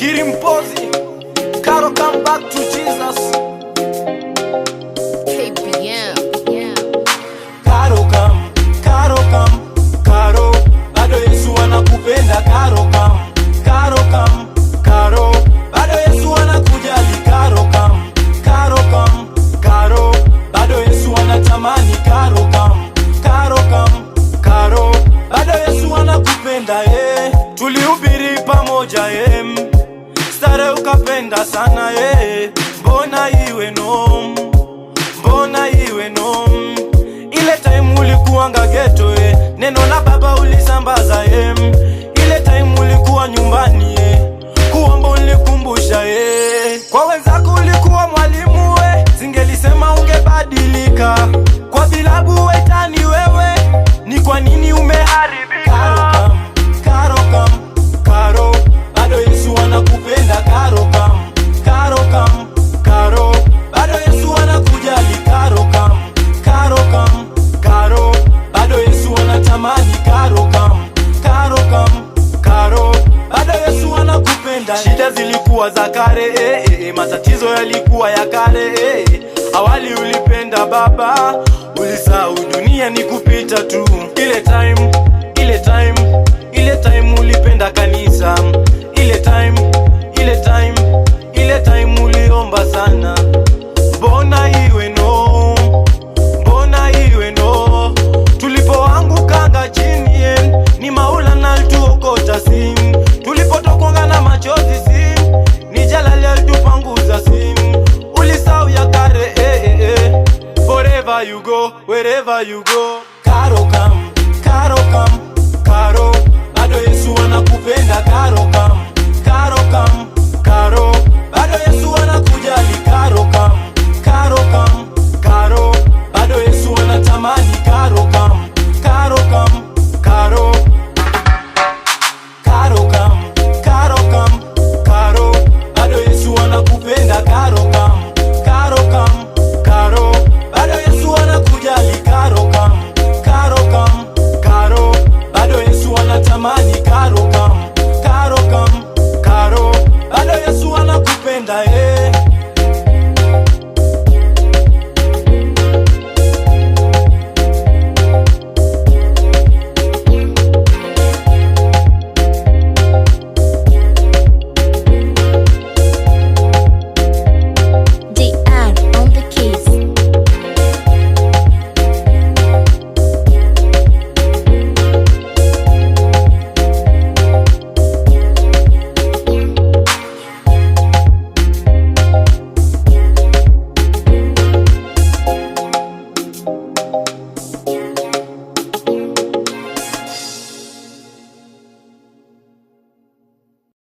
Kirimpozi, Karo come back to Jesus. KBM, yeah. Karo come, Karo come, Karo, bado Yesu anakupenda. Karo come, Karo come, Karo, bado Yesu anakujali. Karo come, Karo come, Karo, bado Yesu anatamani. Karo come, Karo come, Karo, bado Yesu anakupenda. Tulihubiri pamoja stare ukapenda sana mbona iwe nom, mbona iwe nom. Ile time ulikuanga ghetto neno la Baba ulisambaza ile time ulikuwa nyumbani kuomba ulikumbusha kwa wenzako ulikuwa mwalimu singelisema ungebadilika. Kwa vilabu wetani wewe, ni kwa nini umeharibika? Karo come, Karo, bado Yesu anakupenda. Karo come, Karo come, Karo, bado Yesu anakujali. Karo come, Karo come, Karo, bado Yesu anatamani. Karo come, Karo come, Karo, bado Yesu anakupenda. Shida zilikuwa za kale matatizo yalikuwa ya kale awali ulipenda Baba, ulisahau dunia ni kupita tu. Ile time ulipenda kanisa. Ile time uliomba sana. Mbona iwe no, mbona iwe no. Tulipoangukanga chini ni Maulana alituokota simu. Tulipotokwanga na machozi simu, ni Jalali alitupanguza simu. Ulisahau ya kare forever you go, wherever you go. Karo come, Karo come, Karo, bado Yesu anakupenda. Karo